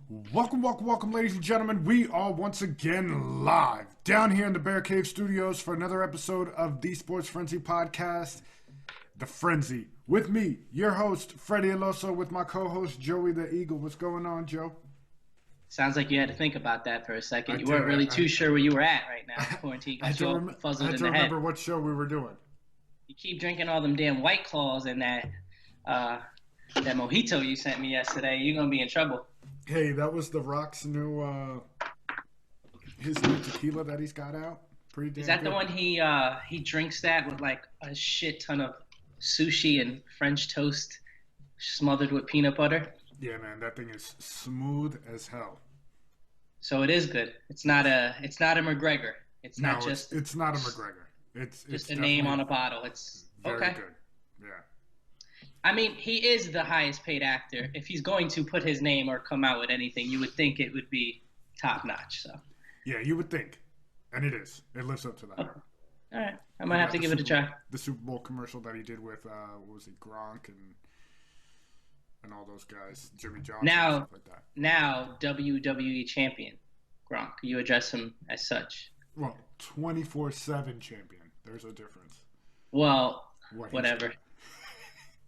Welcome, ladies and gentlemen. We are once again live down here in the Bear Cave Studios for another episode of the Sports Frenzy podcast, The Frenzy. With me, your host, Freddie Aloso, with my co-host, Joey the Eagle. What's going on, Joe? Sounds like you had to think about that for a second. You weren't really too sure where you were at right now. Quarantine I got you all fuzzled in the head. remember what show we were doing. You keep drinking all them damn White Claws and that mojito you sent me yesterday. You're going to be in trouble. Hey, that was The Rock's new, his new tequila that he's got out. Pretty damn Is that good. the one he drinks that with like a shit ton of sushi and French toast smothered with peanut butter? Yeah, man, that thing is smooth as hell. So it is good. It's not a McGregor. It's not it's not a McGregor. It's just a name on a bottle. It's very okay. good. Yeah. I mean, he is the highest paid actor. If he's going to put his name or come out with anything, you would think it would be top notch. So. Yeah, you would think, and it is. It lives up to that. Okay. All right, I might have to give it a try. The Super Bowl commercial that he did with what was it, Gronk and all those guys, Jimmy Johnson, and stuff like that. Now WWE champion Gronk. You address him as such. Well, 24/7 champion. There's a difference. Well, whatever.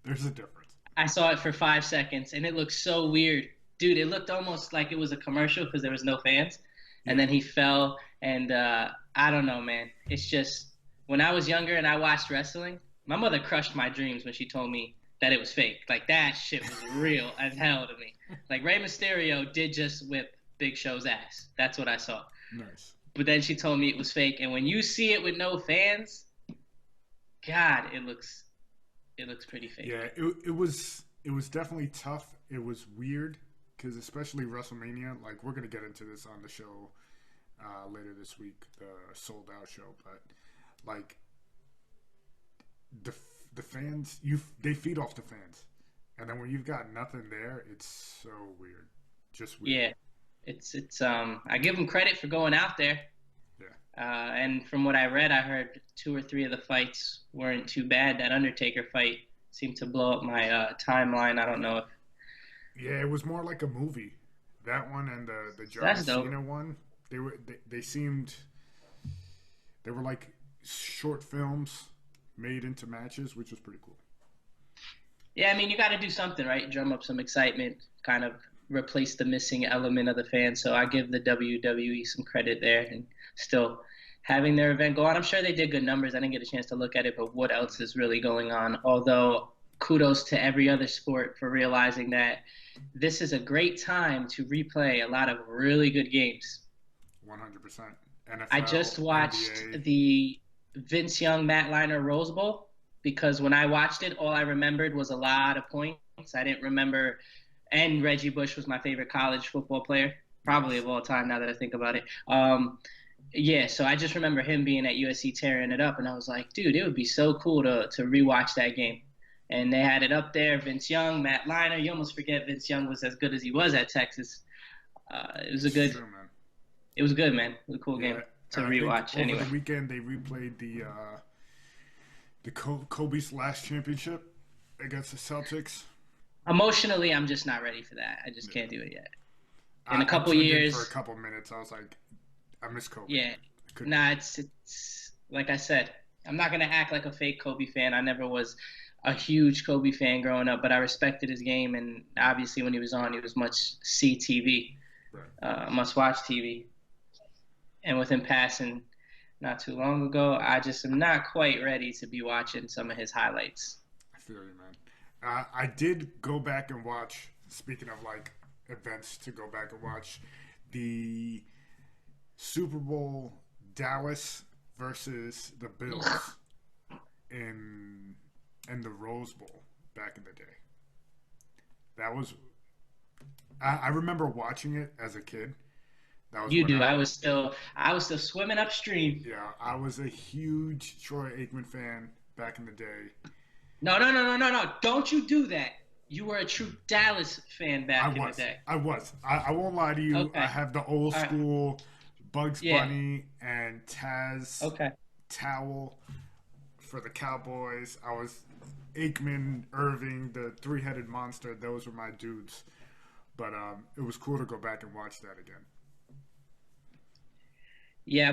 There's a difference. I saw it for 5 seconds, and it looked so weird. Dude, it looked almost like it was a commercial because there was no fans. Yeah. And then he fell, and I don't know, man. It's just, when I was younger and I watched wrestling, my mother crushed my dreams when she told me that it was fake. Like, that shit was real as hell to me. Like, Rey Mysterio did just whip Big Show's ass. That's what I saw. Nice. But then she told me it was fake. And when you see it with no fans, God, it looks pretty fake. Yeah, it was definitely tough. It was weird because especially WrestleMania, like we're gonna get into this on the show later this week, the sold out show. But like the fans, they feed off the fans, and then when you've got nothing there, it's so weird, just weird. Yeah, it's I give them credit for going out there. Yeah. And from what I read, I heard 2 or 3 of the fights weren't too bad. That Undertaker fight seemed to blow up my timeline. I don't know if. Yeah, it was more like a movie. That one and the John Cena one, they were like short films made into matches, which was pretty cool. Yeah, I mean, you got to do something, right? Drum up some excitement, kind of replace the missing element of the fans. So I give the WWE some credit there, and still having their event go on. I'm sure they did good numbers. I didn't get a chance to look at it, but what else is really going on? Although kudos to every other sport for realizing that this is a great time to replay a lot of really good games. 100%. NFL, I just watched NBA. the Vince Young, Matt Leinart Rose Bowl because when I watched it, all I remembered was a lot of points. I didn't remember, and Reggie Bush was my favorite college football player, probably of all time now that I think about it. Yeah, so I just remember him being at USC tearing it up, and I was like, dude, it would be so cool to rewatch that game. And they had it up there, Vince Young, Matt Leinart. You almost forget Vince Young was as good as he was at Texas. It was True, man. It was good, man. It was a cool game to rewatch. Anyway, over the weekend they replayed the Kobe's last championship against the Celtics. Emotionally, I'm just not ready for that. I just can't do it yet. In a couple I tuned in years, for a couple minutes, I was like, I miss Kobe. Yeah. Nah, it's like I said, I'm not gonna act like a fake Kobe fan. I never was a huge Kobe fan growing up, but I respected his game, and obviously when he was on, he was much CTV, right. must-watch TV. And with him passing not too long ago, I just am not quite ready to be watching some of his highlights. I feel you, man. I did go back and watch, speaking of like events to go back and watch, the Super Bowl Dallas versus the Bills in the Rose Bowl back in the day. That was, I remember watching it as a kid. That was I was still swimming upstream. Yeah, I was a huge Troy Aikman fan back in the day. No! Don't you do that. You were a true Dallas fan back in the day. I was. I won't lie to you. Okay. I have the old school Bugs Bunny and Taz towel for the Cowboys. I was Aikman, Irving, the three-headed monster. Those were my dudes. But it was cool to go back and watch that again. Yeah,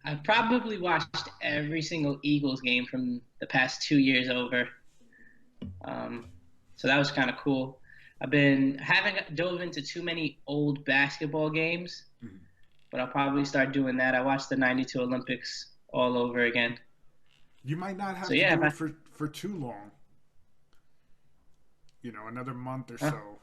I've probably watched every single Eagles game from the past 2 years over. Um, so that was kind of cool. Haven't dove into too many old basketball games, Mhm. but I'll probably start doing that. I watched the '92 Olympics all over again. You might not So have to yeah, do it for too long. Another month or so,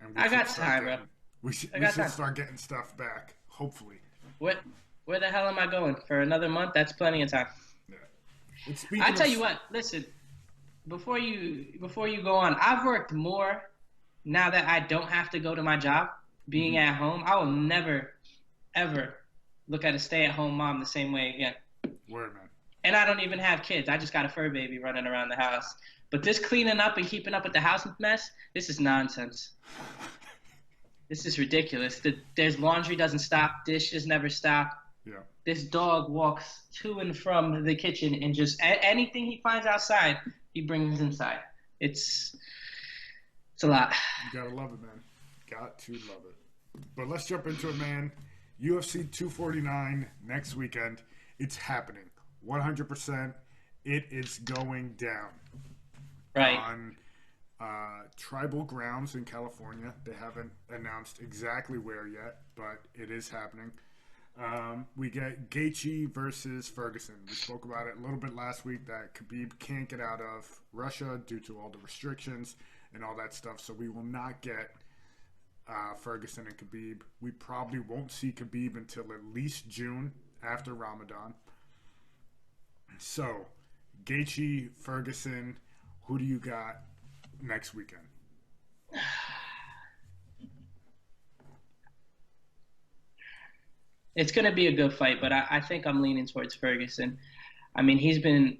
and we I should got start time, bro. getting we I we got should time. start getting stuff back. Hopefully, Where, where the hell am I going for another month? That's plenty of time. yeah. And I speaking of, tell you what. Listen, before you go on, I've worked more now that I don't have to go to my job. Being Mhm. at home, I will never ever look at a stay-at-home mom the same way again. word man, And I don't even have kids. I just got a fur baby running around the house. But this cleaning up and keeping up with the house mess, this is nonsense. This is ridiculous. There's laundry doesn't stop. Dishes never stop. yeah, This dog walks to and from the kitchen and just anything he finds outside, he brings inside. It's it's a lot. you gotta love it, man. Got to love it. But let's jump into it, man. UFC 249 next weekend. It's happening. 100%. It is going down Right. on tribal grounds in California. They haven't announced exactly where yet, but it is happening. We get Gaethje versus Ferguson. We spoke about it a little bit last week that Khabib can't get out of Russia due to all the restrictions and all that stuff. So we will not get Ferguson and Khabib. We probably won't see Khabib until at least June after Ramadan. So, Gaethje, Ferguson, who do you got next weekend? It's going to be a good fight, but I think I'm leaning towards Ferguson. I mean, he's been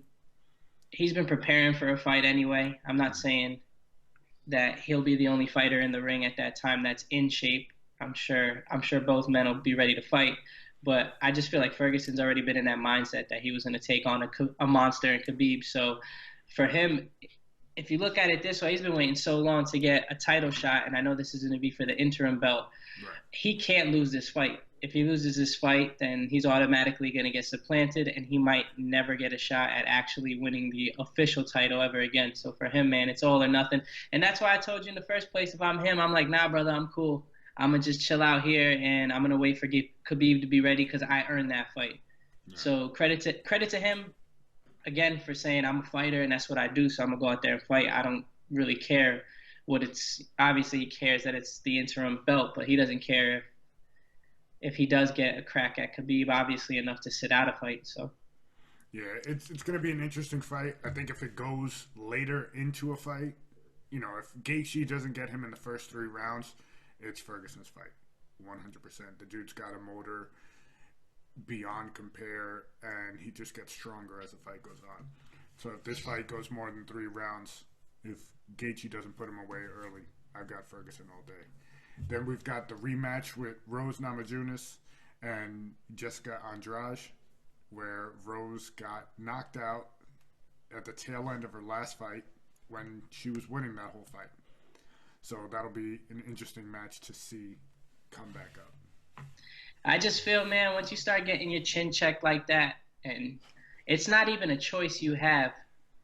preparing for a fight anyway. I'm not saying that he'll be the only fighter in the ring at that time that's in shape. I'm sure both men will be ready to fight, but I just feel like Ferguson's already been in that mindset that he was going to take on a monster in Khabib. So for him, if you look at it this way, he's been waiting so long to get a title shot, and I know this is going to be for the interim belt. Right. He can't lose this fight. If he loses this fight, then he's automatically going to get supplanted, and he might never get a shot at actually winning the official title ever again. So for him, man, it's all or nothing. And that's why I told you in the first place, if I'm him, I'm like, nah, brother, I'm cool. I'm going to just chill out here, and I'm going to wait for Khabib to be ready because I earned that fight. Yeah. So credit to him, again, for saying I'm a fighter, and that's what I do, so I'm going to go out there and fight. I don't really care what it's – obviously he cares that it's the interim belt, but he doesn't care if he does get a crack at Khabib, obviously enough to sit out a fight. So, yeah, it's going to be an interesting fight. I think if it goes later into a fight, if Gaethje doesn't get him in the first 3 rounds, it's Ferguson's fight, 100%. The dude's got a motor beyond compare, and he just gets stronger as the fight goes on. So if this fight goes more than 3 rounds, if Gaethje doesn't put him away early, I've got Ferguson all day. Then we've got the rematch with Rose Namajunas and Jessica Andrade, where Rose got knocked out at the tail end of her last fight when she was winning that whole fight. So that'll be an interesting match to see come back up. I just feel, man, once you start getting your chin checked like that, and it's not even a choice you have,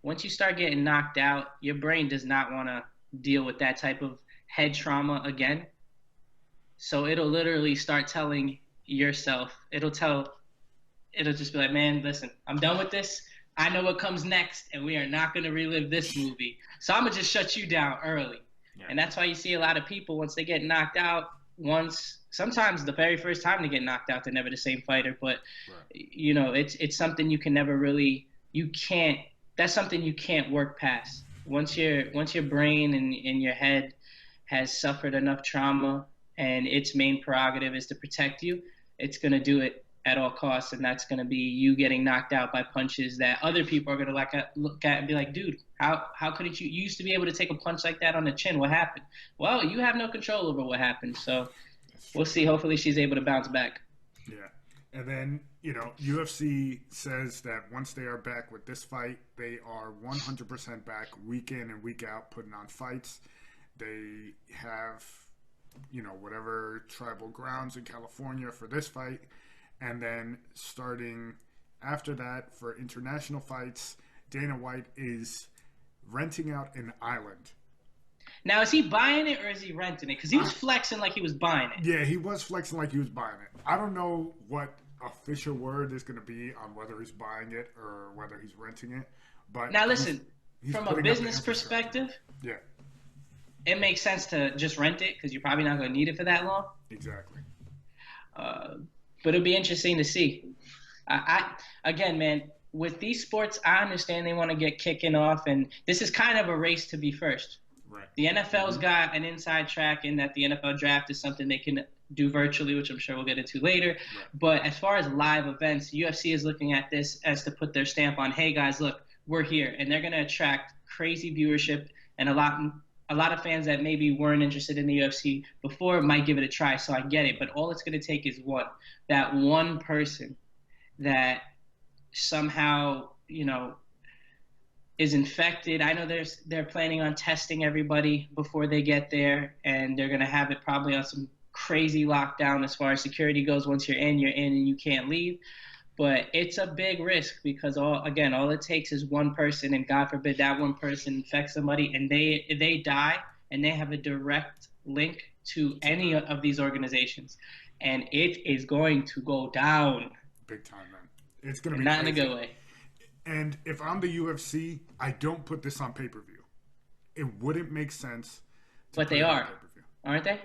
once you start getting knocked out, your brain does not want to deal with that type of head trauma again. So it'll literally start telling yourself, it'll just be like, man, listen, I'm done with this. I know what comes next, and we are not going to relive this movie. So I'm going to just shut you down early. Yeah. And that's why you see a lot of people, once they get knocked out, sometimes the very first time they get knocked out, they're never the same fighter. But, right. It's something you can never really, that's something you can't work past. Once your brain and your head has suffered enough trauma, and its main prerogative is to protect you, it's going to do it at all costs, and that's going to be you getting knocked out by punches that other people are going to look at and be like, dude, how couldn't you used to be able to take a punch like that on the chin? What happened? Well, you have no control over what happened, so we'll see. Hopefully she's able to bounce back. Yeah. And then, UFC says that once they are back with this fight, they are 100% back week in and week out putting on fights. They have, whatever tribal grounds in California for this fight. And then starting after that for international fights, Dana White is renting out an island. Now, is he buying it or is he renting it? Because he was flexing like he was buying it. Yeah, he was flexing like he was buying it. I don't know what official word is going to be on whether he's buying it or whether he's renting it. But now, listen, he's from a business perspective, yeah, it makes sense to just rent it because you're probably not going to need it for that long. Exactly. But it'll be interesting to see. Again, man, with these sports, I understand they want to get kicking off, and this is kind of a race to be first. Right. The NFL's got an inside track in that the NFL draft is something they can do virtually, which I'm sure we'll get into later. Right. But as far as live events, UFC is looking at this as to put their stamp on, hey, guys, look, we're here. And they're going to attract crazy viewership, and a lot of fans that maybe weren't interested in the UFC before might give it a try. So I get it. But all it's going to take is that one person that somehow, is infected. I know they're planning on testing everybody before they get there, and they're going to have it probably on some crazy lockdown as far as security goes. Once you're in and you can't leave. But it's a big risk because all it takes is one person, and God forbid that one person infects somebody and they die, and they have a direct link to any of these organizations, and it is going to go down big time, man. It's going to be not crazy. In a good way. And if I'm the UFC, I don't put this on pay-per-view. It wouldn't make sense. But they are, aren't they?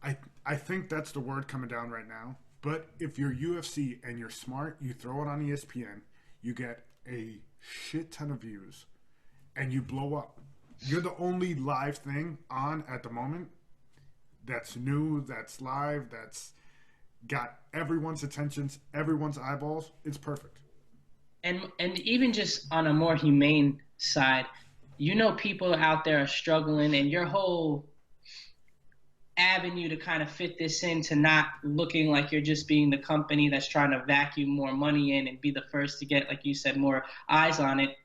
I think that's the word coming down right now. But if you're UFC and you're smart, you throw it on ESPN, you get a shit ton of views, and you blow up. You're the only live thing on at the moment that's new, that's live, that's got everyone's attentions, everyone's eyeballs. It's perfect. And even just on a more humane side, people out there are struggling, and your whole avenue to kind of fit this into not looking like you're just being the company that's trying to vacuum more money in and be the first to get, like you said, more eyes on it.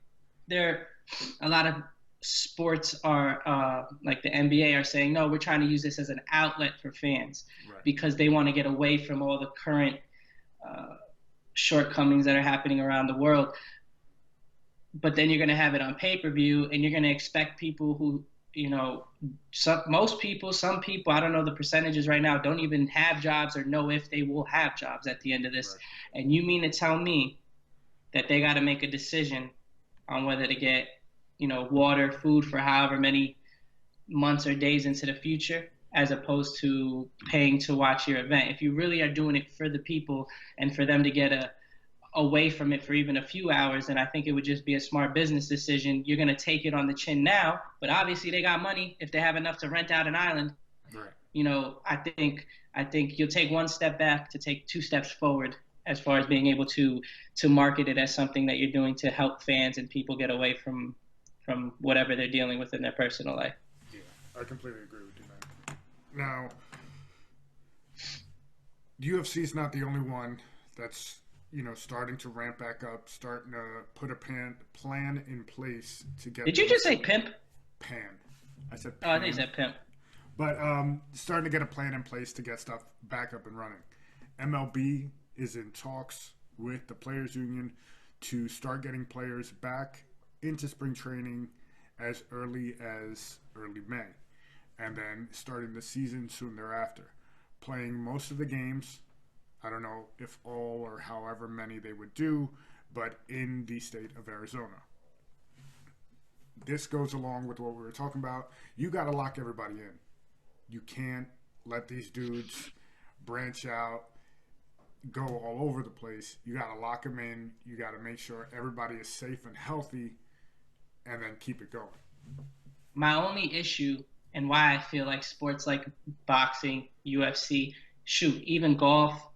A lot of sports are like the NBA are saying, no, we're trying to use this as an outlet for fans, right, because they want to get away from all the current shortcomings that are happening around the world. But then you're going to have it on pay-per-view, and you're going to expect people who, some people, I don't know the percentages right now, don't even have jobs or know if they will have jobs at the end of this. Right. And you mean to tell me that they got to make a decision on whether to get, water, food for however many months or days into the future, as opposed to paying to watch your event? If you really are doing it for the people and for them to get away from it for even a few hours, then I think it would just be a smart business decision. You're going to take it on the chin now, but obviously they got money if they have enough to rent out an island. Right. I think you'll take one step back to take two steps forward as far as being able to market it as something that you're doing to help fans and people get away from whatever they're dealing with in their personal life. Yeah, I completely agree with you, man. Now, UFC is not the only one that's starting to ramp back up, starting to put a plan in place to get. Did you just say pimp? Pan. I said pan. Oh, I think you said pimp. But starting to get a plan in place to get stuff back up and running. MLB is in talks with the Players Union to start getting players back into spring training as early May, and then starting the season soon thereafter, playing most of the games. I don't know if all or however many they would do, but in the state of Arizona. This goes along with what we were talking about. You got to lock everybody in. You can't let these dudes branch out, go all over the place. You got to lock them in. You got to make sure everybody is safe and healthy, and then keep it going. My only issue, and why I feel like sports like boxing, UFC, even golf,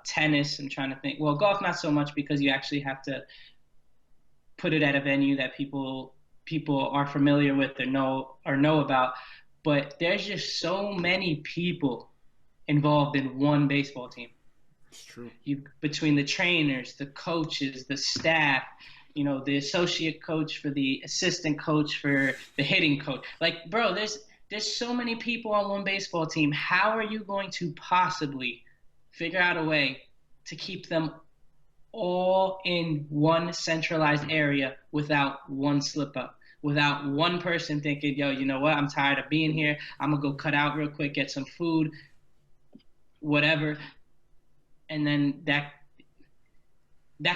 tennis, I'm trying to think. Well, golf not so much because you actually have to put it at a venue that people are familiar with or know about. But there's just so many people involved in one baseball team. It's true. Between the trainers, the coaches, the staff, the associate coach for the assistant coach for the hitting coach. Like, bro, there's there's so many people on one baseball team. How are you going to possibly figure out a way to keep them all in one centralized area without one slip up, without one person thinking, yo, you know what, I'm tired of being here. I'm going to go cut out real quick, get some food, whatever. And then that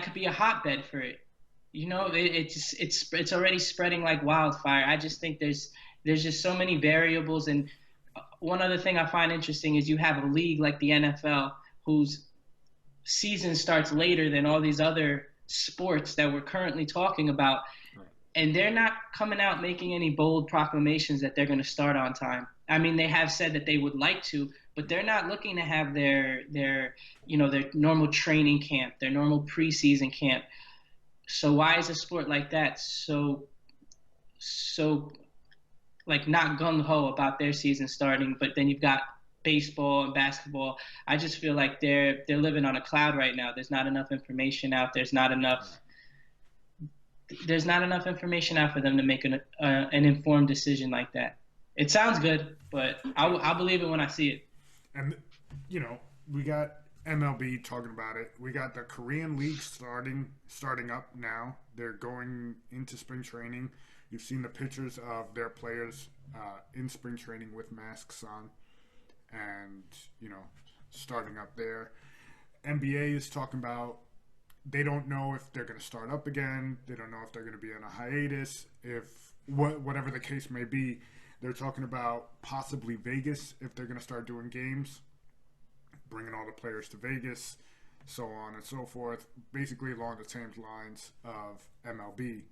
could be a hotbed for it. You know, it's already spreading like wildfire. I just think there's just so many variables. And one other thing I find interesting is you have a league like the NFL whose season starts later than all these other sports that we're currently talking about. Right. And they're not coming out making any bold proclamations that they're going to start on time. I mean, they have said that they would like to, but they're not looking to have their normal training camp, their normal preseason camp. So why is a sport like that so like not gung-ho about their season starting, but then you've got baseball and basketball? I just feel like they're living on a cloud right now. There's not enough information out. There's not enough information out for them to make an informed decision like that. It sounds good, but I'll believe it when I see it. And, you know, we got MLB talking about it. We got the Korean League starting up now. They're going into spring training. You've seen the pictures of their players in spring training with masks on and, you know, starting up there. NBA is talking about they don't know if they're going to start up again. They don't know if they're going to be on a hiatus. Whatever the case may be, they're talking about possibly Vegas if they're going to start doing games, bringing all the players to Vegas, so on and so forth, basically along the same lines of MLB.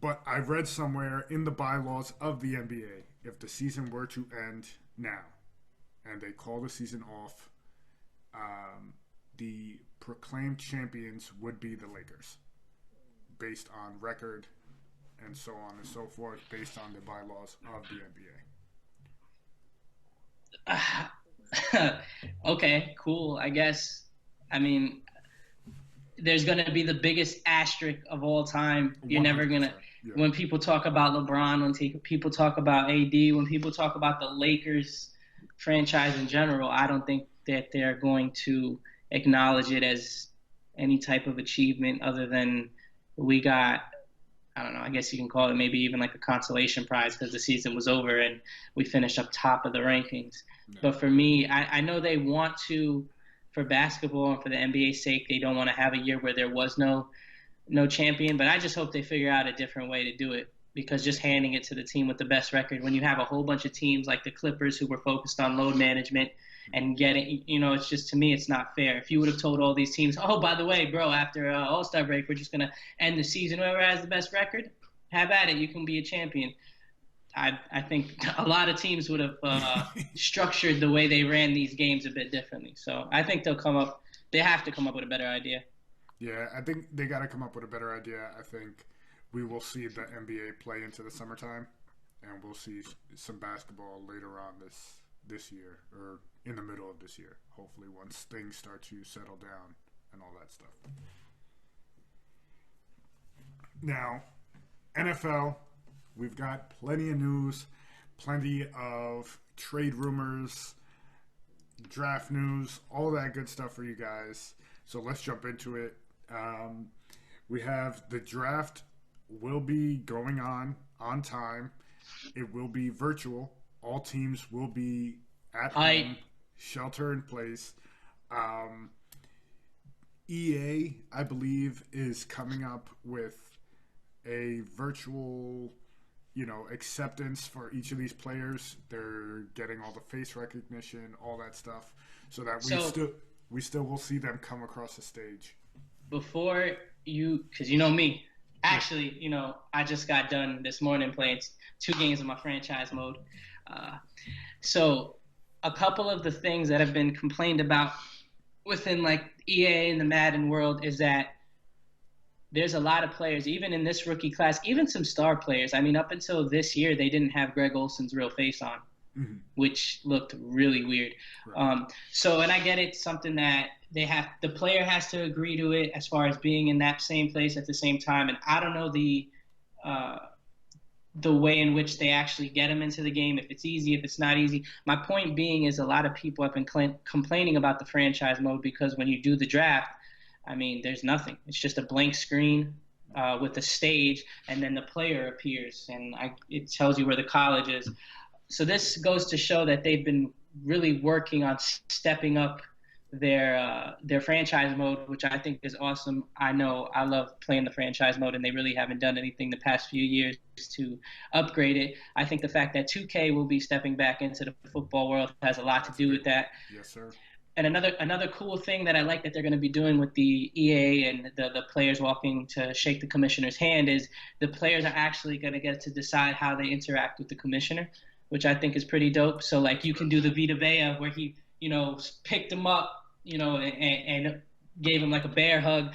But I read somewhere in the bylaws of the NBA, if the season were to end now and they call the season off, the proclaimed champions would be the Lakers, based on record and so on and so forth, based on the bylaws of the NBA. Okay, cool. I guess, I mean, there's going to be the biggest asterisk of all time. You're never going to, when people talk about LeBron, when people talk about AD, when people talk about the Lakers franchise in general, I don't think that they're going to acknowledge it as any type of achievement other than we got, I don't know, I guess you can call it maybe even like a consolation prize because the season was over and we finished up top of the rankings. No. But for me, I know they want to, for basketball and for the NBA's sake, they don't want to have a year where there was no champion. But I just hope they figure out a different way to do it, because just handing it to the team with the best record, when you have a whole bunch of teams like the Clippers who were focused on load management and getting, you know, it's just, to me, it's not fair. If you would have told all these teams, oh, by the way, bro, after All-Star break, we're just going to end the season. Whoever has the best record, have at it. You can be a champion. I think a lot of teams would have structured the way they ran these games a bit differently. So I think they have to come up with a better idea. Yeah, I think they got to come up with a better idea. I think we will see the NBA play into the summertime, and we'll see some basketball later on this year, or in the middle of this year, hopefully, once things start to settle down and all that stuff. Now, NFL, we've got plenty of news, plenty of trade rumors, draft news, all that good stuff for you guys. So let's jump into it. We have the draft will be going on time. It will be virtual. All teams will be at home, shelter in place. EA, I believe, is coming up with a virtual, acceptance for each of these players. They're getting all the face recognition, all that stuff, so that we still will see them come across the stage. Before you, because you know me, actually, I just got done this morning playing 2 games of my franchise mode. So a couple of the things that have been complained about within like EA and the Madden world is that there's a lot of players, even in this rookie class, even some star players. I mean, up until this year, they didn't have Greg Olson's real face on, which looked really weird. Right. And I get it, something that the player has to agree to it as far as being in that same place at the same time. And I don't know the way in which they actually get them into the game, if it's easy, if it's not easy. My point being is a lot of people have been complaining about the franchise mode because when you do the draft, I mean, there's nothing. It's just a blank screen with a stage, and then the player appears, and it tells you where the college is. So this goes to show that they've been really working on stepping up their franchise mode, which I think is awesome. I know I love playing the franchise mode, and they really haven't done anything the past few years to upgrade it. I think the fact that 2K will be stepping back into the football world has a lot to do with that. Yes, sir. And another cool thing that I like that they're going to be doing with the EA and the players walking to shake the commissioner's hand is the players are actually going to get to decide how they interact with the commissioner, which I think is pretty dope. So like you can do the Vita Vea where he, picked him up, and gave him like a bear hug,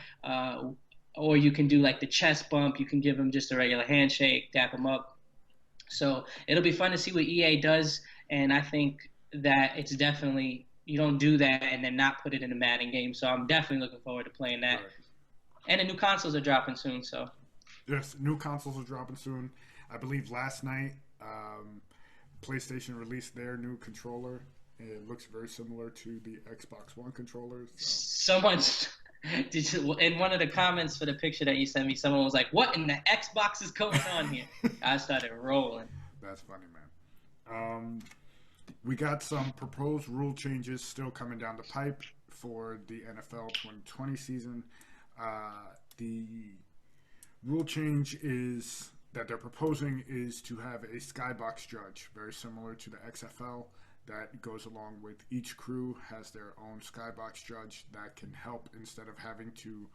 or you can do like the chest bump. You can give him just a regular handshake, dap him up. So it'll be fun to see what EA does, and I think that it's definitely you don't do that and then not put it in a Madden game. So I'm definitely looking forward to playing that. Right. And the new consoles are dropping soon. So yes, new consoles are dropping soon. I believe last night PlayStation released their new controller. It looks very similar to the Xbox One controllers. So. In one of the comments for the picture that you sent me, someone was like, "What in the Xbox is going on here?" I started rolling. That's funny, man. We got some proposed rule changes still coming down the pipe for the NFL 2020 season. The rule change that they're proposing is to have a skybox judge, very similar to the XFL. That goes along with each crew has their own skybox judge that can help instead of having to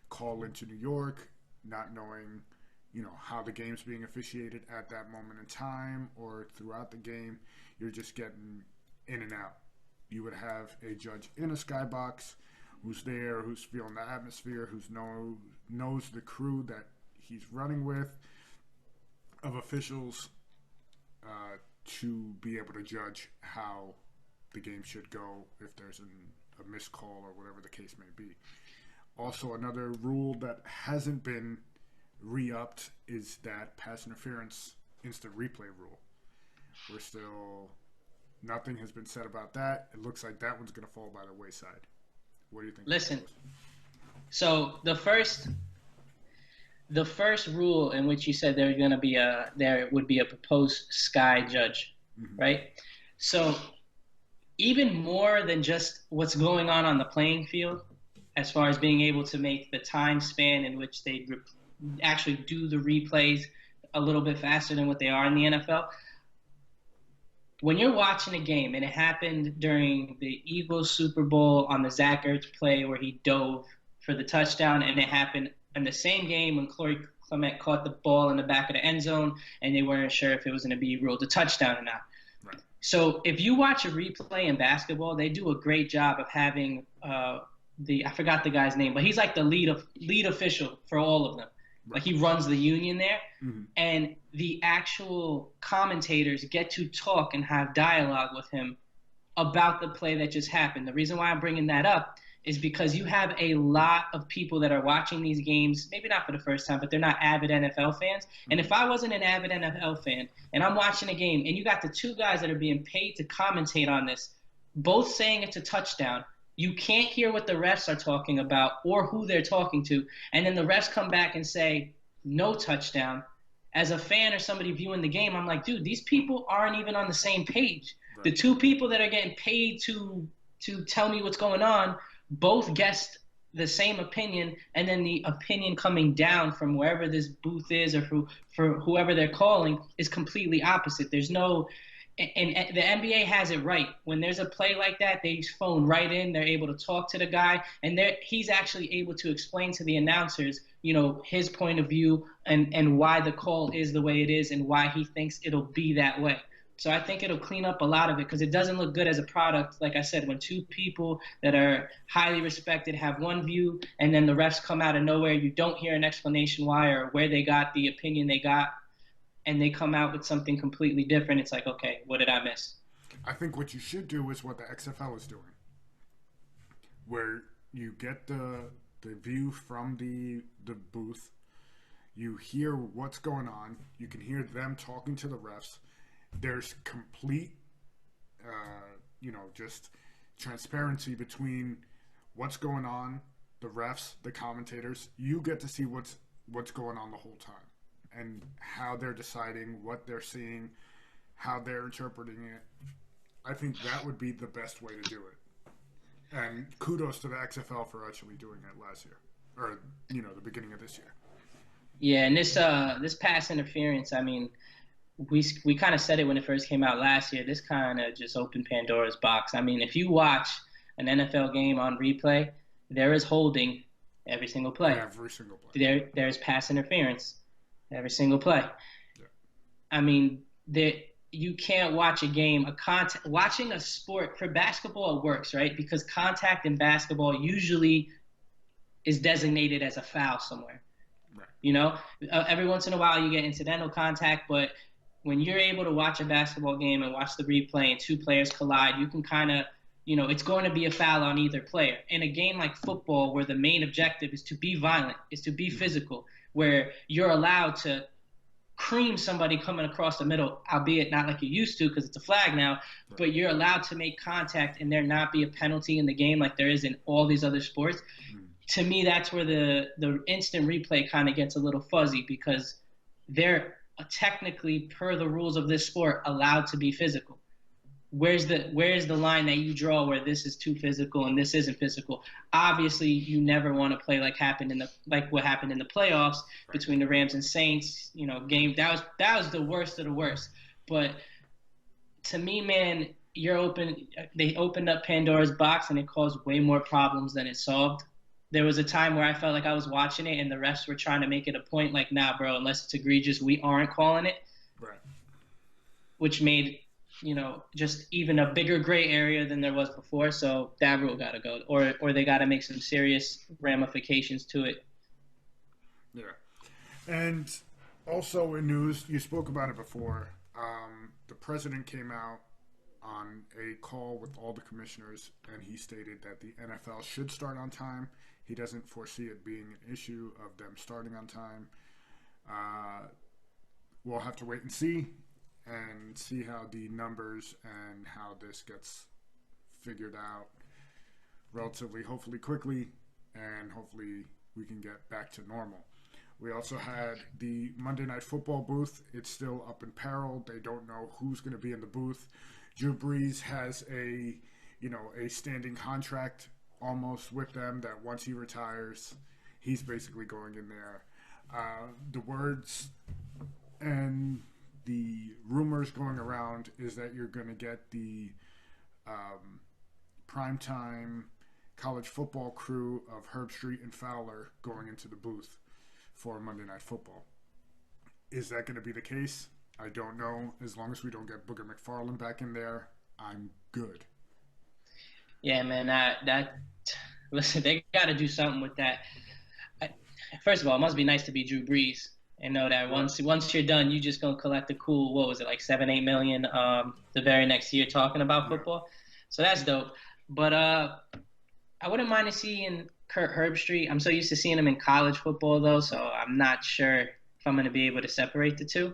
call into New York, not knowing, how the game's being officiated at that moment in time or throughout the game. You're just getting in and out. You would have a judge in a skybox who's there, who's feeling the atmosphere, knows the crew that he's running with of officials, to be able to judge how the game should go if there's a missed call or whatever the case may be. Also, another rule that hasn't been re-upped is that pass interference instant replay rule. Nothing has been said about that. It looks like that one's going to fall by the wayside. What do you think? Listen, so the first rule in which you said there would be a proposed sky judge, right? So even more than just what's going on the playing field, as far as being able to make the time span in which they actually do the replays a little bit faster than what they are in the NFL. When you're watching a game, and it happened during the Eagles Super Bowl on the Zach Ertz play where he dove for the touchdown, and it happened in the same game when Corey Clement caught the ball in the back of the end zone, and they weren't sure if it was going to be ruled a touchdown or not. Right. So if you watch a replay in basketball, they do a great job of having I forgot the guy's name, but he's like the lead official for all of them. Right. Like he runs the union there, and the actual commentators get to talk and have dialogue with him about the play that just happened. The reason why I'm bringing that up is because you have a lot of people that are watching these games, maybe not for the first time, but they're not avid NFL fans. And if I wasn't an avid NFL fan and I'm watching a game and you got the two guys that are being paid to commentate on this, both saying it's a touchdown, you can't hear what the refs are talking about or who they're talking to. And then the refs come back and say, no touchdown. As a fan or somebody viewing the game, I'm like, dude, these people aren't even on the same page. Right. The two people that are getting paid to tell me what's going on both guessed the same opinion, and then the opinion coming down from wherever this booth is or for whoever they're calling is completely opposite. There's no – and the NBA has it right. When there's a play like that, they phone right in. They're able to talk to the guy, and he's actually able to explain to the announcers, his point of view and why the call is the way it is and why he thinks it'll be that way. So I think it'll clean up a lot of it because it doesn't look good as a product. Like I said, when two people that are highly respected have one view and then the refs come out of nowhere, you don't hear an explanation why or where they got the opinion they got, and they come out with something completely different. It's like, okay, what did I miss? I think what you should do is what the XFL is doing, where you get the view from the booth. You hear what's going on. You can hear them talking to the refs. There's complete, just transparency between what's going on, the refs, the commentators. You get to see what's going on the whole time and how they're deciding, what they're seeing, how they're interpreting it. I think that would be the best way to do it. And kudos to the XFL for actually doing it last year, or the beginning of this year. Yeah, and this pass interference, I mean, we kind of said it when it first came out last year. This kind of just opened Pandora's box. I mean, if you watch an NFL game on replay, there is holding every single play. Every single play. There's pass interference every single play. Yeah. I mean, you can't watch a game, watching a sport. For basketball, it works, right? Because contact in basketball usually is designated as a foul somewhere. Right. Every once in a while you get incidental contact, but when you're able to watch a basketball game and watch the replay and two players collide, you can kind of, it's going to be a foul on either player. In a game like football, where the main objective is to be violent, is to be physical, where you're allowed to cream somebody coming across the middle, albeit not like you used to because it's a flag now, right. But you're allowed to make contact and there not be a penalty in the game like there is in all these other sports. To me, that's where the instant replay kind of gets a little fuzzy, because they're technically, per the rules of this sport, allowed to be physical. Where's the line that you draw where this is too physical and this isn't physical? Obviously, you never want to play like what happened in the playoffs between the Rams and Saints. Game that was the worst of the worst. But to me, man, they opened up Pandora's box and it caused way more problems than it solved. There was a time where I felt like I was watching it and the refs were trying to make it a point like, nah, bro, unless it's egregious, we aren't calling it. Right. Which made, just even a bigger gray area than there was before. So that rule got to go. Or they got to make some serious ramifications to it. Yeah. And also in news, you spoke about it before, the president came out on a call with all the commissioners, and he stated that the NFL should start on time. He doesn't foresee it being an issue of them starting on time. We'll have to wait and see how the numbers and how this gets figured out relatively, hopefully quickly, and hopefully we can get back to normal. We also had the Monday Night Football booth. It's still up in peril. They don't know who's going to be in the booth. Drew Brees has a standing contract almost with them that once he retires, he's basically going in there. The words and the rumors going around is that you're going to get the primetime college football crew of Herb Street and Fowler going into the booth for Monday Night Football. Is that going to be the case? I don't know. As long as we don't get Booger McFarland back in there, I'm good. Yeah, man. Listen, they got to do something with that. First of all, it must be nice to be Drew Brees and know that once you're done, you just gonna collect a cool, what was it, like $7-8 million the very next year talking about football. So that's dope. But I wouldn't mind seeing Kurt Herbstreit. I'm so used to seeing him in college football though, so I'm not sure if I'm gonna be able to separate the two.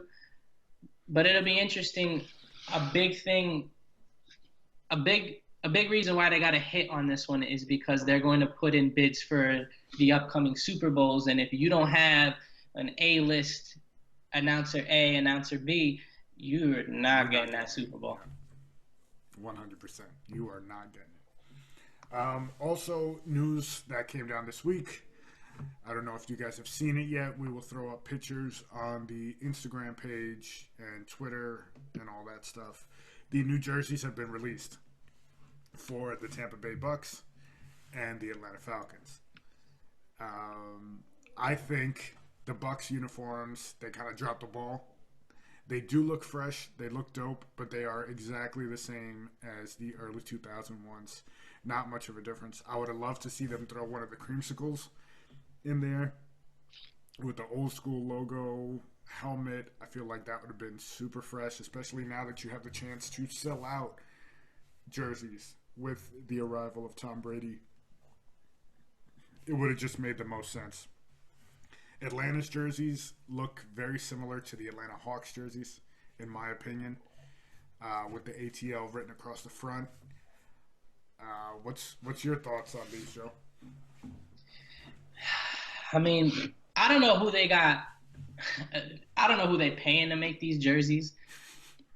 But it'll be interesting. A big reason why they got a hit on this one is because they're going to put in bids for the upcoming Super Bowls, and if you don't have an A-list announcer A, announcer B, you're not getting that Super Bowl. 100%. You are not getting it. Also, news that came down this week. I don't know if you guys have seen it yet. We will throw up pictures on the Instagram page and Twitter and all that stuff. The new jerseys have been released for the Tampa Bay Bucs and the Atlanta Falcons. I think the Bucs uniforms, they kind of dropped the ball. They do look fresh. They look dope, but they are exactly the same as the early 2001s. Not much of a difference. I would have loved to see them throw one of the creamsicles in there with the old school logo, helmet. I feel like that would have been super fresh, especially now that you have the chance to sell out jerseys with the arrival of Tom Brady. It would have just made the most sense. Atlanta's jerseys look very similar to the Atlanta Hawks jerseys, in my opinion, with the ATL written across the front. What's your thoughts on these, Joe? I mean, I don't know who they got. I don't know who they paying to make these jerseys,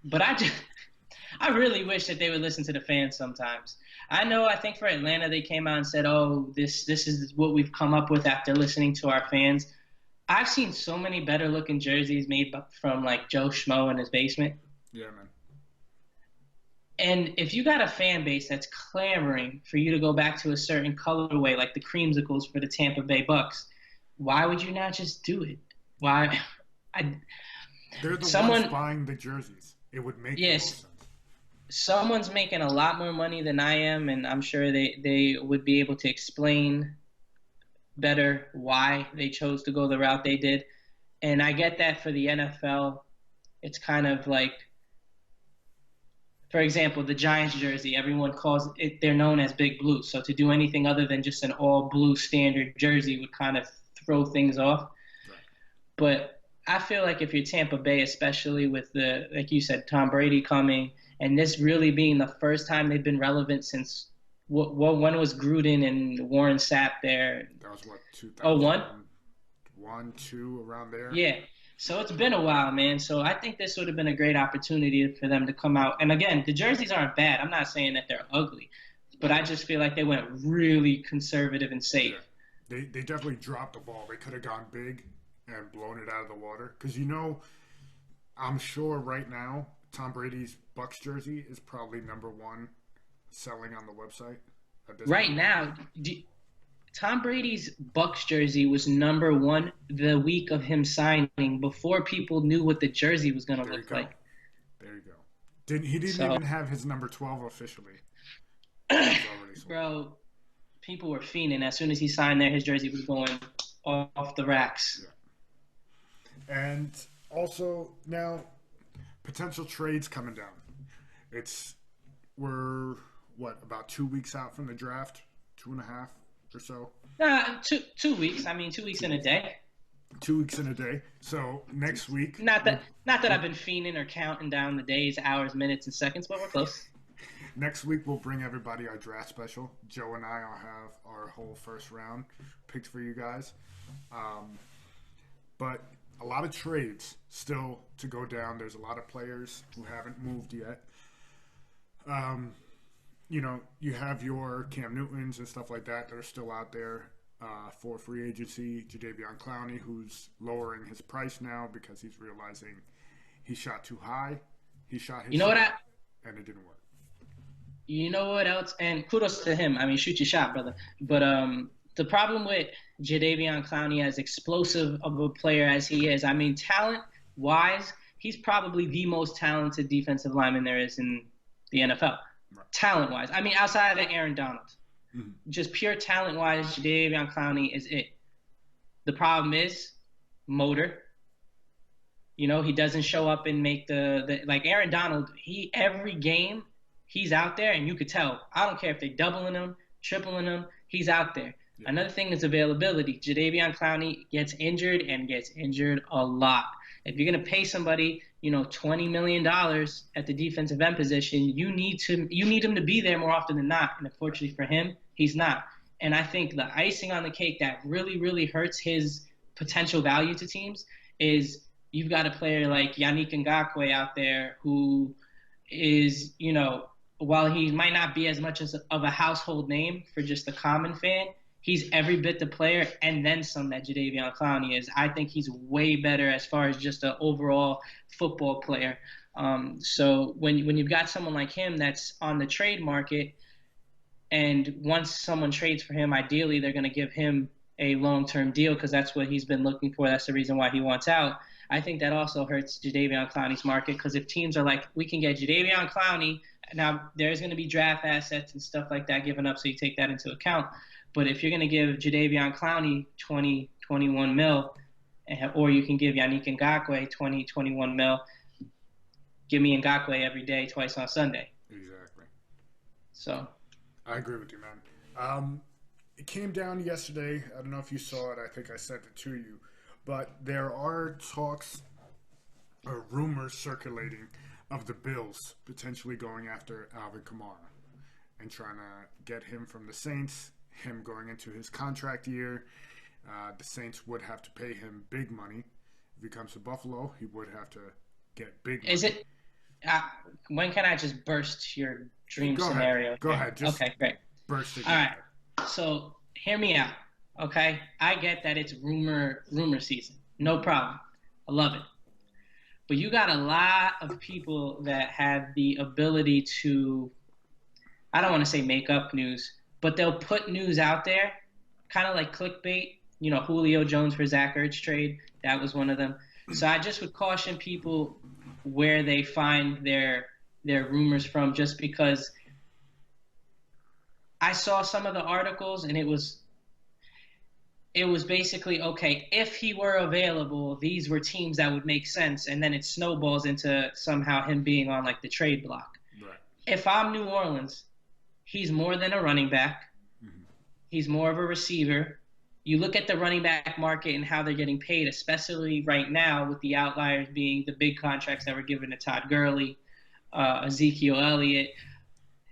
but I really wish that they would listen to the fans sometimes. I think for Atlanta they came out and said, "Oh, this is what we've come up with after listening to our fans." I've seen so many better looking jerseys made from like Joe Schmo in his basement. Yeah, man. And if you got a fan base that's clamoring for you to go back to a certain colorway, like the creamsicles for the Tampa Bay Bucs, why would you not just do it? Why? They're the ones buying the jerseys. It would make more sense. Someone's making a lot more money than I am, and I'm sure they would be able to explain better why they chose to go the route they did. And I get that for the NFL, it's kind of like, for example, the Giants jersey, everyone calls it, they're known as Big Blue. So to do anything other than just an all blue standard jersey would kind of throw things off. Right. But I feel like if you're Tampa Bay, especially with the, like you said, Tom Brady coming, and this really being the first time they've been relevant since when was Gruden and Warren Sapp there? That was what, 2001? 1, 2, around there? Yeah. So it's been a while, man. So I think this would have been a great opportunity for them to come out. And again, the jerseys aren't bad. I'm not saying that they're ugly, but I just feel like they went really conservative and safe. Yeah. They definitely dropped the ball. They could have gone big and blown it out of the water. Because, I'm sure right now Tom Brady's Bucs jersey is probably #1 selling on the website. Right now, Tom Brady's Bucs jersey was #1 the week of him signing, before people knew what the jersey was going to look like. There you go. He didn't even have his number 12 officially. Bro, people were fiending. As soon as he signed there, his jersey was going off the racks. Yeah. And also, now, potential trades coming down. We're about 2 weeks out from the draft? 2.5 or so? 2 weeks. I mean, 2 weeks in a day. 2 weeks in a day. So next week. Not that I've been fiending or counting down the days, hours, minutes, and seconds, but we're close. Next week we'll bring everybody our draft special. Joe and I will have our whole first round picked for you guys. But a lot of trades still to go down. There's a lot of players who haven't moved yet. You have your Cam Newtons and stuff like that are still out there for free agency. Jadeveon Clowney, who's lowering his price now because he's realizing he shot too high. He shot his shot, and it didn't work. You know what else? And kudos to him. I mean, shoot your shot, brother. But the problem with Jadeveon Clowney, as explosive of a player as he is, I mean, talent-wise, he's probably the most talented defensive lineman there is in the NFL. Right. Talent-wise. I mean, outside of Aaron Donald. Mm-hmm. Just pure talent-wise, Jadeveon Clowney is it. The problem is motor. He doesn't show up and make the like Aaron Donald, every game he's out there and you could tell. I don't care if they're doubling him, tripling him, he's out there. Yeah. Another thing is availability. Jadeveon Clowney gets injured a lot. If you're going to pay somebody, $20 million at the defensive end position, you need him to be there more often than not. And unfortunately for him, he's not. And I think the icing on the cake that really, really hurts his potential value to teams is you've got a player like Yannick Ngakoue out there who is, while he might not be as much of a household name for just the common fan, he's every bit the player and then some that Jadeveon Clowney is. I think he's way better as far as just an overall football player. So when you've got someone like him that's on the trade market, and once someone trades for him, ideally they're going to give him a long-term deal because that's what he's been looking for. That's the reason why he wants out. I think that also hurts Jadeveon Clowney's market because if teams are like, we can get Jadeveon Clowney, now there's going to be draft assets and stuff like that given up, so you take that into account. But if you're going to give Jadeveon Clowney 20, 21 mil, or you can give Yannick Ngakoue 20, 21 mil, give me Ngakoue every day, twice on Sunday. Exactly. So. I agree with you, man. It came down yesterday. I don't know if you saw it. I think I sent it to you. But there are talks or rumors circulating of the Bills potentially going after Alvin Kamara and trying to get him from the Saints, him going into his contract year. The Saints would have to pay him big money. If he comes to Buffalo, he would have to get big money. Is it? When can I just burst your dream scenario? Go ahead. Just okay, great. Burst it. All right. So hear me out. Okay, I get that it's rumor season. No problem. I love it. But you got a lot of people that have the ability to, I don't want to say make up news, but they'll put news out there, kind of like clickbait. You know, Julio Jones for Zach Ertz trade. That was one of them. So I just would caution people where they find their rumors from, just because I saw some of the articles and it was basically, okay, if he were available, these were teams that would make sense, and then it snowballs into somehow him being on like the trade block. Right. If I'm New Orleans, he's more than a running back. Mm-hmm. He's more of a receiver. You look at the running back market and how they're getting paid, especially right now with the outliers being the big contracts that were given to Todd Gurley, Ezekiel Elliott,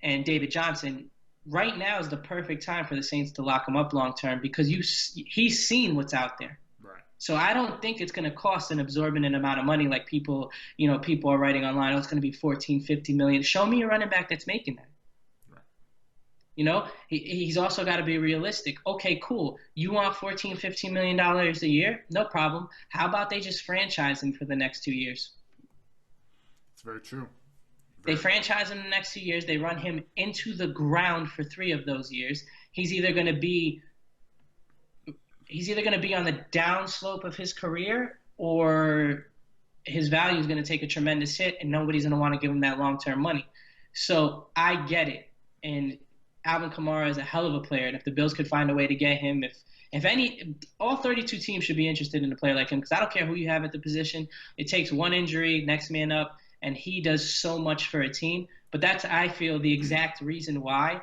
and David Johnson. Right now is the perfect time for the Saints to lock him up long term, because he's seen what's out there. Right. So I don't think it's going to cost an exorbitant amount of money like people are writing online. Oh, it's going to be 14, 50 million. Show me a running back that's making that. Right. You know, he's also got to be realistic. Okay, cool. You want 14, 15 million dollars a year? No problem. How about they just franchise him for the next 2 years? It's very true. They franchise him in the next 2 years. They run him into the ground for 3 of those years. He's either going to be on the down slope of his career, or his value is going to take a tremendous hit, and nobody's going to want to give him that long-term money. So I get it. And Alvin Kamara is a hell of a player. And if the Bills could find a way to get him, all 32 teams should be interested in a player like him, because I don't care who you have at the position. It takes one injury, next man up. And he does so much for a team. But that's, I feel, the exact reason why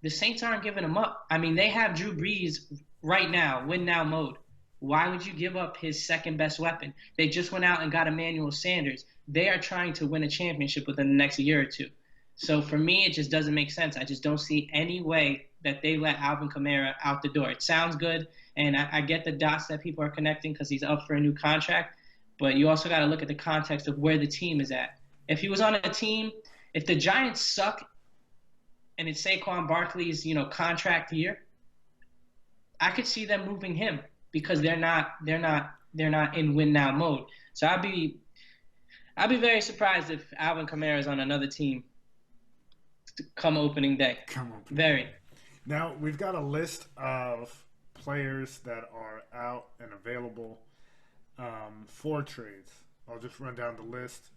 the Saints aren't giving him up. I mean, they have Drew Brees right now, win-now mode. Why would you give up his second-best weapon? They just went out and got Emmanuel Sanders. They are trying to win a championship within the next year or two. So for me, it just doesn't make sense. I just don't see any way that they let Alvin Kamara out the door. It sounds good, and I get the dots that people are connecting because he's up for a new contract. But you also got to look at the context of where the team is at. If he was on a team, if the Giants suck and it's Saquon Barkley's, contract year, I could see them moving him, because they're not in win now mode. So I'd be very surprised if Alvin Kamara is on another team come opening day. Very. Now we've got a list of players that are out and available for trades. I'll just run down the list.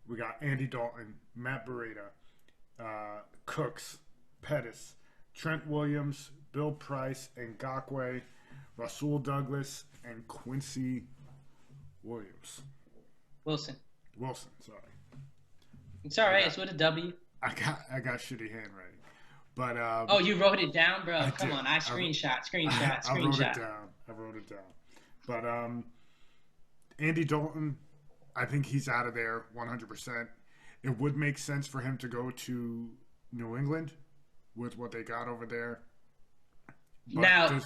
We got Andy Dalton, Matt Breida, Cooks, Pettis, Trent Williams, Bill Price, Ngakoue, Rasul Douglas, and Quincy Williams. Wilson, sorry. It's all right. It's with a W. I got shitty handwriting. But oh, you wrote it down, bro? Come on, I screenshot. I wrote it down. But Andy Dalton, I think he's out of there 100%. It would make sense for him to go to New England with what they got over there. But now,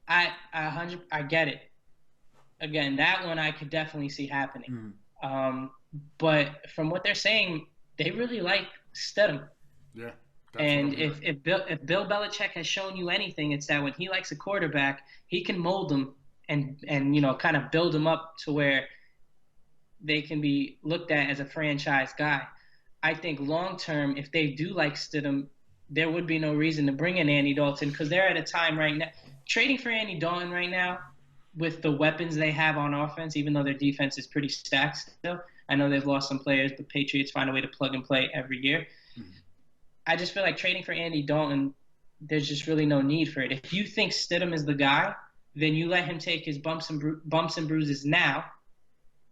I get it. Again, that one I could definitely see happening. But from what they're saying, they really like Stidham. Yeah. And if Bill Belichick has shown you anything, it's that when he likes a quarterback, he can mold them and kind of build them up to where they can be looked at as a franchise guy. I think long term, if they do like Stidham, there would be no reason to bring in Andy Dalton, because they're at a time right now. Trading for Andy Dalton right now with the weapons they have on offense, even though their defense is pretty stacked still. I know they've lost some players, but Patriots find a way to plug and play every year. I just feel like trading for Andy Dalton, there's just really no need for it. If you think Stidham is the guy, then you let him take his bumps and bruises now,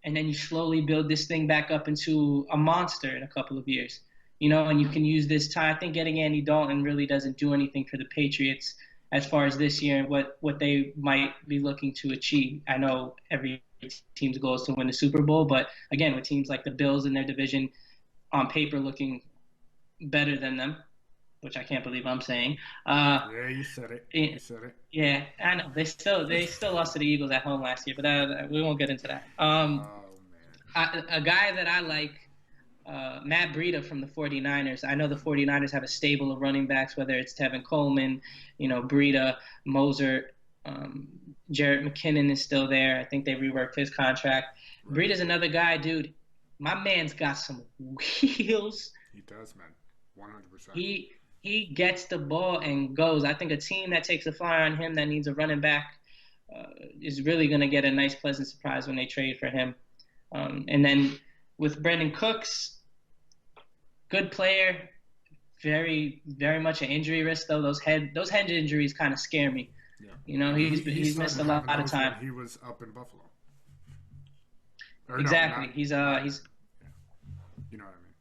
and then you slowly build this thing back up into a monster in a couple of years. And you can use this time. I think getting Andy Dalton really doesn't do anything for the Patriots as far as this year and what they might be looking to achieve. I know every team's goal is to win the Super Bowl, but again, with teams like the Bills in their division on paper looking better than them, which I can't believe I'm saying. Yeah, you said it. You said it. Yeah, I know they still lost to the Eagles at home last year, but we won't get into that. Oh man. A guy that I like, Matt Breida from the 49ers. I know the 49ers have a stable of running backs, whether it's Tevin Coleman, Breida, Moser, Jarrett McKinnon is still there. I think they reworked his contract. Right. Breida's another guy, dude. My man's got some wheels. He does, man. 100%. He gets the ball and goes. I think a team that takes a flyer on him that needs a running back is really going to get a nice, pleasant surprise when they trade for him. And then with Brandon Cooks, good player, very, very much an injury risk though. Those head injuries kind of scare me. Yeah. He's missed a lot of time. He was up in Buffalo. Exactly. No, he's you know what I mean.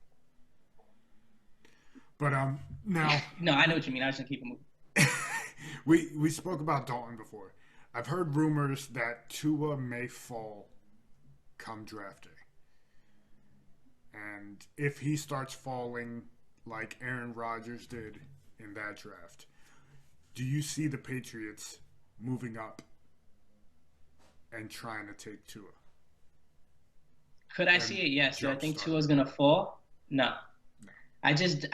But now. No, I know what you mean. I was gonna keep it moving. We spoke about Dalton before. I've heard rumors that Tua may fall come draft day. And if he starts falling like Aaron Rodgers did in that draft, do you see the Patriots moving up and trying to take Tua? Could I see it? Yes. Do I think Tua's going to fall? No. I just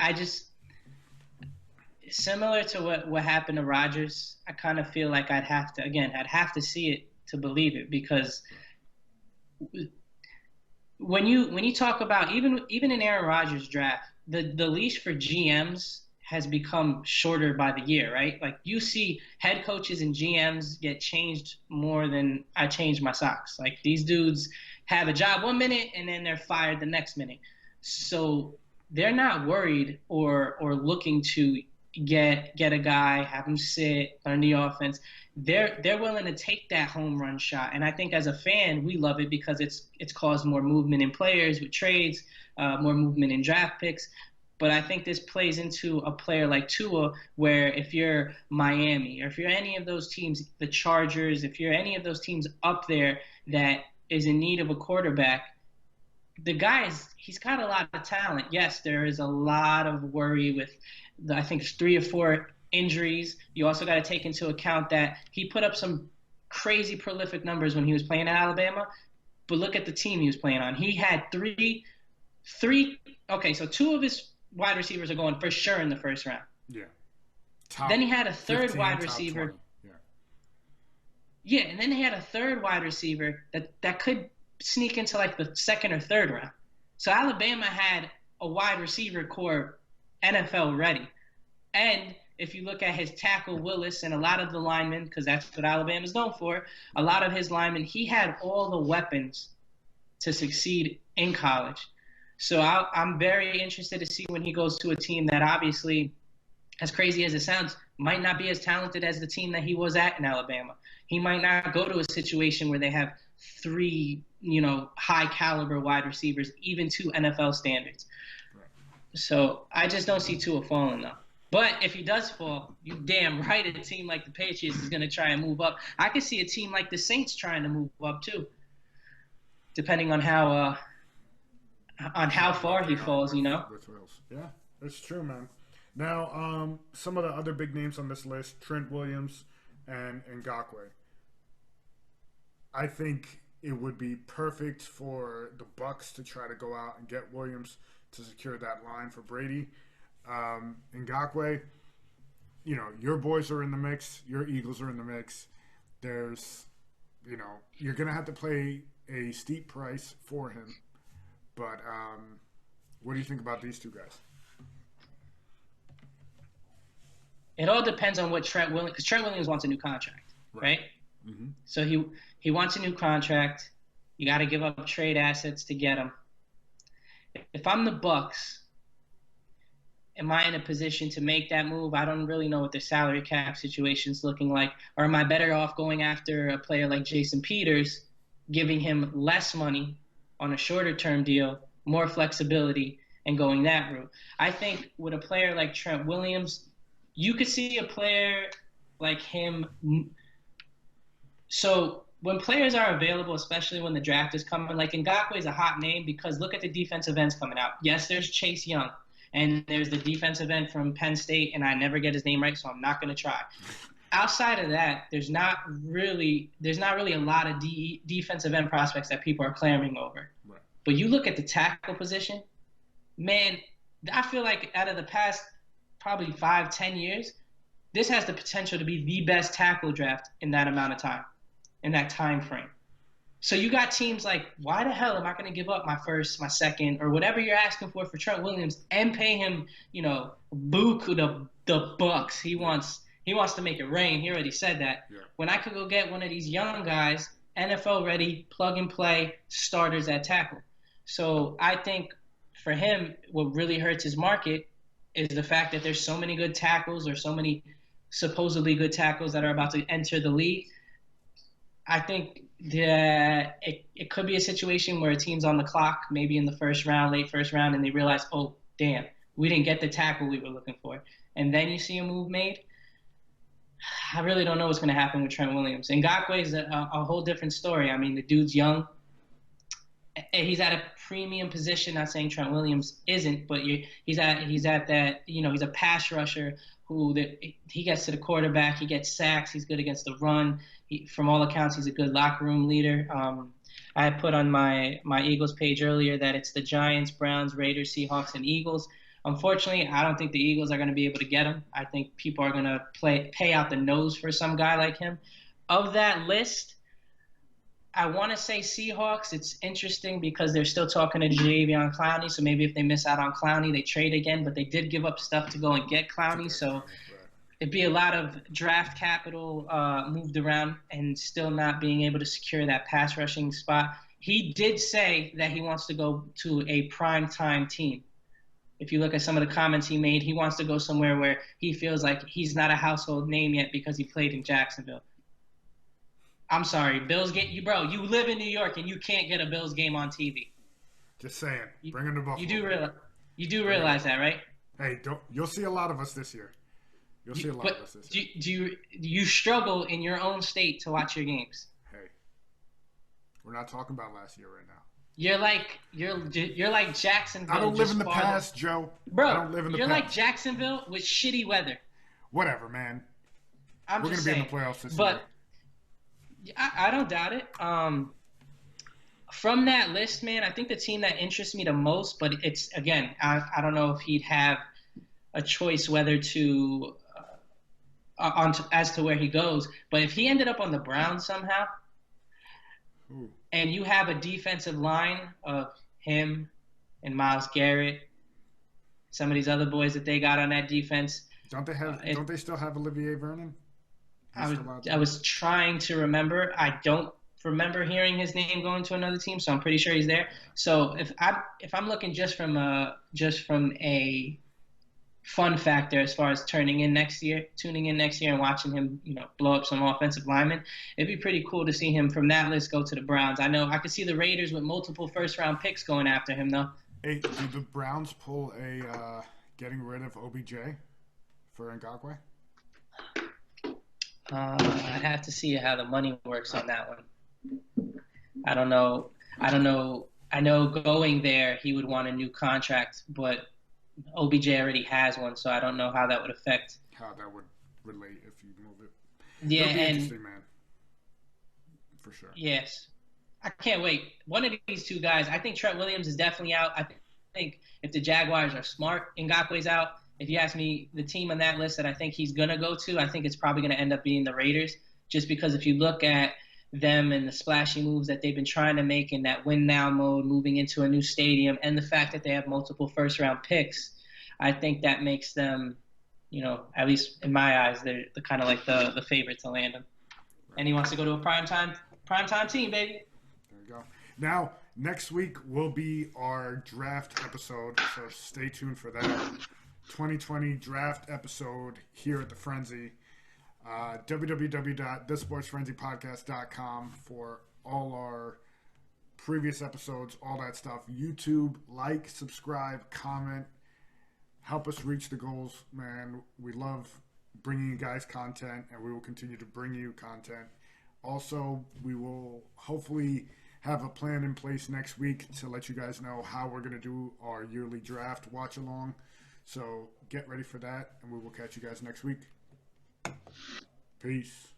similar to what happened to Rodgers, I kind of feel like I'd have to see it to believe it, because when you talk about even in Aaron Rodgers' draft, the leash for GMs has become shorter by the year, right? Like you see head coaches and GMs get changed more than I change my socks. Like these dudes have a job 1 minute and then they're fired the next minute. So they're not worried or looking to get a guy, have him sit, learn the offense. They're willing to take that home run shot. And I think as a fan, we love it because it's caused more movement in players with trades, more movement in draft picks. But I think this plays into a player like Tua, where if you're Miami or if you're any of those teams, the Chargers, if you're any of those teams up there that is in need of a quarterback, the guy he's got a lot of talent. Yes, there is a lot of worry with, I think it's 3 or 4 injuries. You also got to take into account that he put up some crazy prolific numbers when he was playing at Alabama. But look at the team he was playing on. He had three. Okay, so 2 of his wide receivers are going for sure in the first round. Yeah. Then he had a third wide receiver. Yeah, and then he had a third wide receiver that could sneak into like the second or third round. So Alabama had a wide receiver core NFL ready. And if you look at his tackle, Willis, and a lot of the linemen, because that's what Alabama's known for, a lot of his linemen, he had all the weapons to succeed in college. So I'm very interested to see when he goes to a team that obviously, as crazy as it sounds, might not be as talented as the team that he was at in Alabama. He might not go to a situation where they have 3, high caliber wide receivers, even to NFL standards. Right. So I just don't see Tua falling though. But if he does fall, you damn right a team like the Patriots is going to try and move up. I could see a team like the Saints trying to move up too, depending on how far he falls, With Wills. Yeah, that's true, man. Now, some of the other big names on this list, Trent Williams and Ngakoue. I think it would be perfect for the Bucs to try to go out and get Williams to secure that line for Brady. Ngakoue, your boys are in the mix. Your Eagles are in the mix. There's, you're going to have to pay a steep price for him. But what do you think about these 2 guys? It all depends on what Trent Williams – because Trent Williams wants a new contract, right? Mm-hmm. So he wants a new contract. You got to give up trade assets to get him. If I'm the Bucs, am I in a position to make that move? I don't really know what the salary cap situation's looking like. Or am I better off going after a player like Jason Peters, giving him less money on a shorter-term deal, more flexibility, and going that route? I think with a player like Trent Williams, you could see a player like him. So when players are available, especially when the draft is coming, like Ngakoue is a hot name because look at the defensive ends coming out. Yes, there's Chase Young, and there's the defensive end from Penn State, and I never get his name right, so I'm not going to try. Outside of that, there's not really a lot of defensive end prospects that people are clamoring over. Right. But you look at the tackle position, man, I feel like out of the past probably 5-10 years, this has the potential to be the best tackle draft in that amount of time, in that time frame. So you got teams like, why the hell am I going to give up my first, my second, or whatever you're asking for Trent Williams and pay him, buku the Bucs. He wants to make it rain. He already said that. Yeah. When I could go get one of these young guys, NFL ready, plug and play starters at tackle. So I think for him, what really hurts his market is the fact that there's so many good tackles or so many supposedly good tackles that are about to enter the league. I think that it could be a situation where a team's on the clock, maybe in the first round, late first round, and they realize, oh, damn, we didn't get the tackle we were looking for. And then you see a move made. I really don't know what's going to happen with Trent Williams. Ngakoue is a whole different story. I mean, the dude's young. He's at a premium position. Not saying Trent Williams isn't, but he's at that. He's a pass rusher he gets to the quarterback. He gets sacks. He's good against the run. From all accounts, he's a good locker room leader. I had put on my Eagles page earlier that it's the Giants, Browns, Raiders, Seahawks, and Eagles. Unfortunately, I don't think the Eagles are going to be able to get him. I think people are going to pay out the nose for some guy like him. Of that list, I want to say Seahawks. It's interesting because they're still talking to Jadeveon Clowney, so maybe if they miss out on Clowney, they trade again. But they did give up stuff to go and get Clowney, so it'd be a lot of draft capital moved around and still not being able to secure that pass rushing spot. He did say that he wants to go to a primetime team. If you look at some of the comments he made, he wants to go somewhere where he feels like he's not a household name yet because he played in Jacksonville. I'm sorry, Bills game, you live in New York and you can't get a Bills game on TV. Just saying, bring them to Buffalo. You do realize that, right? Hey, you'll see a lot of us this year. You'll see a lot of us this year. Do you struggle in your own state to watch your games? Hey, we're not talking about last year right now. You're like Jacksonville. I don't live in the past, Joe. Bro, I don't live in the you're past. like Jacksonville with shitty weather. Whatever, man. We're going to be in the playoffs this year. I don't doubt it. From that list, man, I think the team that interests me the most, but it's, again, I don't know if he'd have a choice whether to as to where he goes. But if he ended up on the Browns somehow, and you have a defensive line of him and Myles Garrett, some of these other boys that they got on that defense. Don't they still have Olivier Vernon? I was trying to remember. I don't remember hearing his name going to another team, so I'm pretty sure he's there. So if I'm looking just from a fun factor as far as tuning in next year and watching him, blow up some offensive linemen, it'd be pretty cool to see him from that list go to the Browns. I know I could see the Raiders with multiple first-round picks going after him, though. Hey, did the Browns pull a getting rid of OBJ for Ngakoue? I'd have to see how the money works on that one. I don't know. I know going there, he would want a new contract, but OBJ already has one, so I don't know how that would affect. How that would relate if you move it. Yeah, It'll be interesting, man. For sure. Yes. I can't wait. One of these two guys, I think Trent Williams is definitely out. I think if the Jaguars are smart, Ngakoue's out. If you ask me, the team on that list that I think he's going to go to, I think it's probably going to end up being the Raiders, just because if you look at them and the splashy moves that they've been trying to make in that win-now mode, moving into a new stadium, and the fact that they have multiple first-round picks, I think that makes them, at least in my eyes, they're kind of like the favorite to land him. And he wants to go to a primetime team, baby. There you go. Now, next week will be our draft episode, so stay tuned for that. 2020 draft episode here at the Frenzy. www.thesportsfrenzypodcast.com for all our previous episodes, all that stuff. YouTube, like, subscribe, comment. Help us reach the goals, man. We love bringing you guys content, and we will continue to bring you content. Also, we will hopefully have a plan in place next week to let you guys know how we're going to do our yearly draft watch along. So get ready for that, and we will catch you guys next week. Peace.